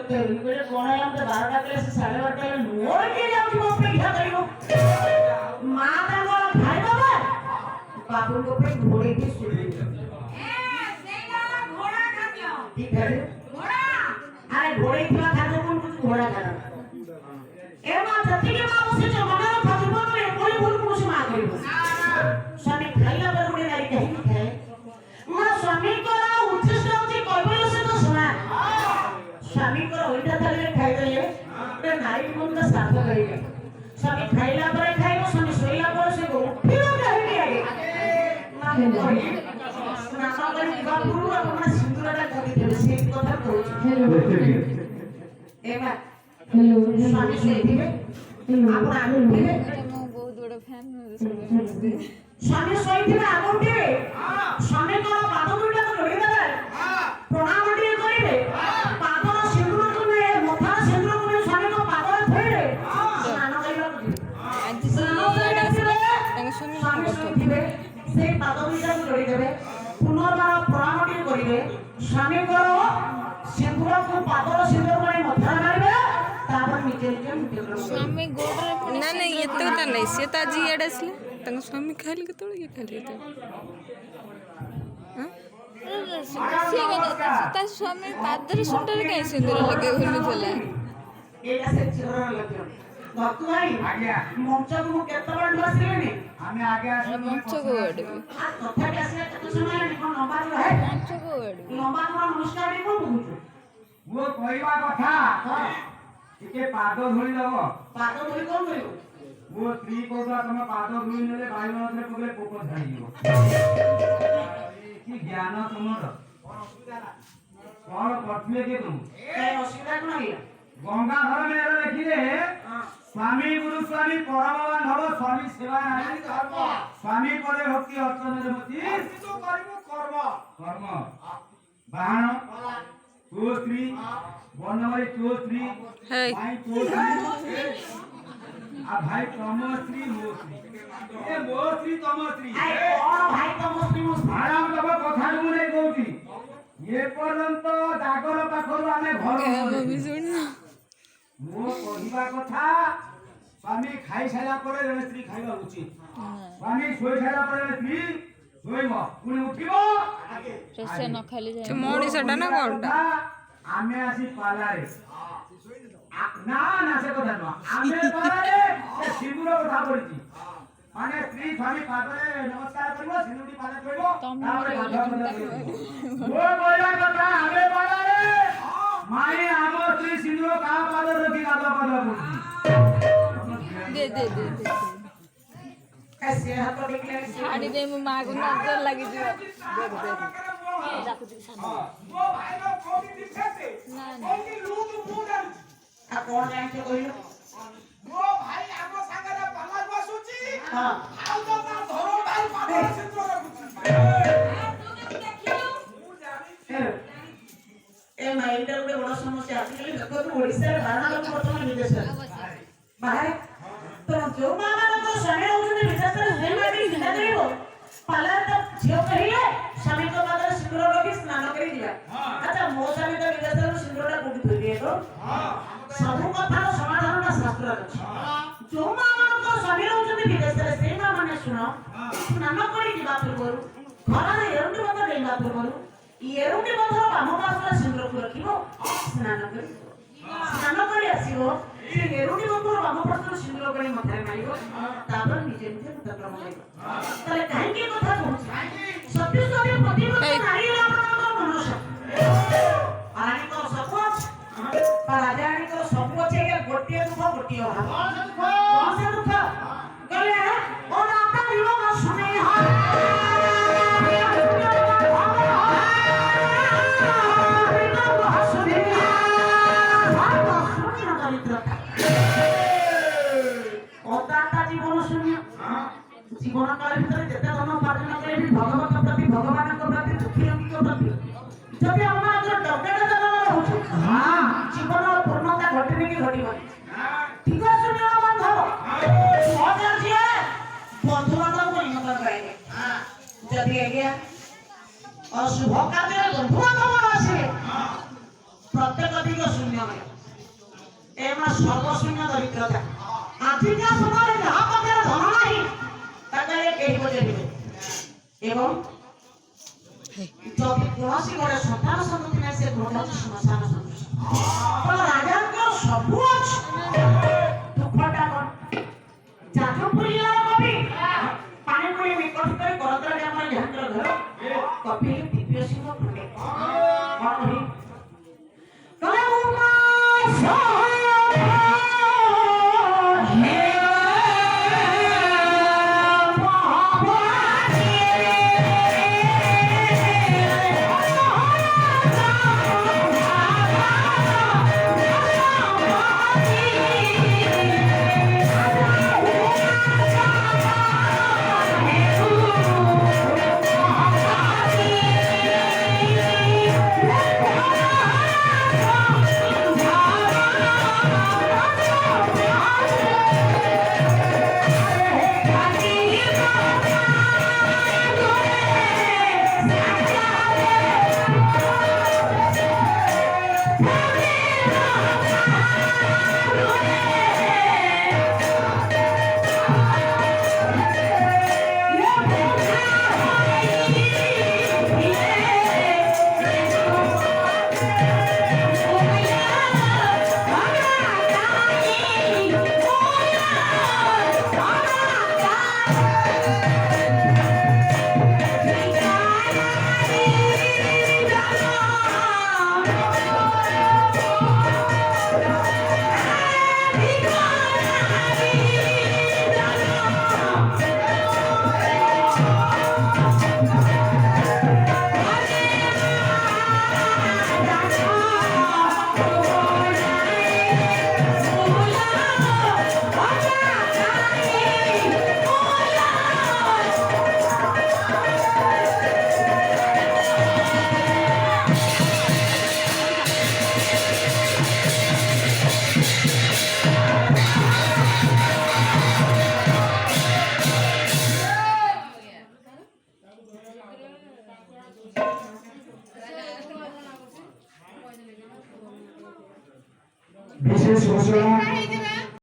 बेले कोण आहे आमच्या 12टा क्लास 12:30 ला मोर के जाऊची अपेक्षा करियो मां तांगोला खाई बाबा बाबू को पे घोड़े की सुनी घोड़ा खातियो ठीक है घोड़ा अरे घोड़े किला खातो कोण कुछ घोड़ा खाना ए मां जति के मां उसे जो मना फसबो में कोई भूल कुछ मां करियो स्वामी खाइला पर घोड़े नारी कहीं है मां स्वामी को उच्चिष्ट होती कोई से तो सुना स्वामी को उल्टा तले खाई देले ते नारी मन का साथ करिए स्वामी खाइला पर खाइबो स्वामी सोइला पर से को उठिलो कहि आगे मां कोई ना कर दिवा गुरु अपना सिंदूरटा करि देबे से कथा कहू हेलो ए बा हेलो स्वामी सोइथिबे आपण आगु उठिबे मो बहुत बड़ फैन स्वामी सोइथिबे आगु उठिबे स्वामी को पाद दुटा को लड़ी देबे प्रणाम टिके करिबे पादर सिंदूर को ने मथा सिंदूर को ने स्वामी को पादर थइले स्नान करिबा आज सुनो स्वामी सोइथिबे से पाद दुटा को लड़ी देबे पुनर्बार प्रणाम टिके करिबे स्वामी को सिंदूर को पादर सिंदूर को ने मथा मारिबे तापर निजे निजे मुटे करबे स्वामी गोड़ ना नहीं ये तो नहीं से तो जी एडसले तंग स्वामी खाली के तोड़ के खाली तो हां स्वामी पादर सुंदर कहीं सुंदर लगे बोलने चला एटा से चिरर लगे भक्त भाई आज्ञा मंच को केते बार बसलेनी हमें आगे आसे मंच को अडबे आ कथा के आसे तो समय नहीं कोन लंबा रहे मंच को अडबे लंबा नमस्कार नहीं कोन बुझो वो कहवा कथा हां टिके पाद धोई दबो पाद धोई कोन करियो वो स्त्री को तुम पाद धोई नेले भाई मनरे पगले पोको धरियो की ज्ञान तुमर कौन करथिले के तुम ए असुविधा कोन हिला गंगाधर मेरे लिखिले स्वामी गुरु स्वामी परमवान हव स्वामी सेवा नारी धर्म स्वामी पदे भक्ति अर्चन देवती तो करिबो कर्म बाहन तो स्त्री बनवई तो स्त्री हे भाई तो स्त्री आ भाई तम स्त्री मो स्त्री ए मो स्त्री तम स्त्री ए कोन भाई तो मुस्लिम आराम तब कथा मु नै कहूची ये पर्यंत जागर पाखरु आमे घर भी सुन मो कहवा कथा स्वामी खाई सारा पर स्त्री खाइबा उचित स्वामी सोई सारा पर स्त्री सोइबो पुणी उठिबो रसे न खाली जाए मोड़ी सडा ना कोडा आमे आसी पालारे ना ना से कथा न आमे पालारे से सिंदूर कथा पड़िची माने स्त्री स्वामी पादरे नमस्कार करबो सिंदूरी पादे करबो तारे गाधा वो बोला कथा आमे पालारे माने आमो स्त्री सिंदूर का पादर रखी गाधा पादर पड़िची दे ऐसे हाथ निकले साड़ी दे मु मागु नजर लगी जो वो भाई लोग कोनी दिखते कोनी लूट मुडन आ कोन जाय के कहियो वो भाई आगो संगरे पाला बसुची हां आउ तो ना धरो भाई पादर सिंदूर रखुची ए माइंडर ଗୋଟେ ବଡ଼ ସମସ୍ୟା ଆଜିକାଲି ଦେଖନ୍ତୁ ଓଡ଼ିଶାରେ ବାହାନା ଲୋକ ବର୍ତ୍ତମାନ ବିଦେଶରେ ବାହାରେ ତ ଯୋଉ ମାମାନଙ୍କ ସ୍ୱାମୀ ରହୁଛନ୍ତି ବିଦେଶରେ ସେଇ ମାଟି ଚିନ୍ତା କରିବ ପାଲା ତ ଝିଅ କହିଲେ ସ୍ୱାମୀଙ୍କ ପାଦରେ ସିନ୍ଦୁର ରଖି ସ୍ନାନ କରି ଯିବା ଆଚ୍ଛା ମୋ ସ୍ୱାମୀ ତ ବିଦେଶରେ ସିନ୍ଦୁରଟା କୋଉଠି ଥୋଇଦିଏ ତ ସବୁ କଥାର ସମାଧାନଟା ଶାସ୍ତ୍ରରେ ଅଛି ଯୋଉ ମାମାନଙ୍କ ସ୍ୱାମୀ ରହୁଛନ୍ତି ବିଦେଶରେ ସେଇ ମାମାନେ ଶୁଣ ସ୍ନାନ କରି ଯିବା ପୂର୍ବରୁ ଖରାରେ ଏରୁଣ୍ଡି ମଧ୍ୟ ଡେଇବା ପୂର୍ବରୁ एरुंडी बंधर बाम पासरा सिंदूर को रखिबो स्नान करी आसीबो से एरुंडी बंधर बाम पासरा सिंदूर करी मथारे मारिबो तापर निजे निजे मुतक्रम करिबो तले काहे के कथा कहू सत्य सत्य पतिव्रत नारी आपनकर मनुष्य आनी को सपोच राजानी को सपोच के गोटिए दुख गोटिए अभाव कौन से दुख गले ओ राता दिलो न सुने जीवन काल भीतर जेते धन उपार्जन करे भी भगवत प्रति भगवान को प्रति दुखी अंगी को प्रति जब हम अगर डबेटा जन रहू हां जीवन पूर्णता घटने की घटी बनी ठीक है सुनियो बांधव मजा जी बंधु बांधव को इन कर पाएंगे जब ये गया अशुभ कार्य बंधु बांधव आसे प्रत्येक अधिक शून्य में ମା ସର୍ବଶୂନ୍ୟ ଦରିଦ୍ର ଥାଏ। ଆଜିକା ସମୟରେ ଯାହା ପାଖରେ ଧନ ନାହିଁ ତାকে କେହି ବଜେଇବେ ଏବଂ ଯଦି କୌଣସି ଘରେ ସନ୍ତାନ ସନ୍ତତି ନାହିଁ ସେ ଘର ହେଉଛି ଶ୍ମଶାନ ସଦୃଶ। ତ ରାଜାଙ୍କର ସବୁ ଅଛି ଦୁଃଖଟା କଣ ଯାଜପୁର ଜିଲ୍ଲାର କବି ପାଣିପୁରୀ ନିକଟ କରି କରଦରା ଗ୍ରାମରେ ଯାହାଙ୍କର ଘର କବି ଦିବ୍ୟ ସିଂହ ଖଣ୍ଡେ କଣ କହି বিশেষ ঘোষণা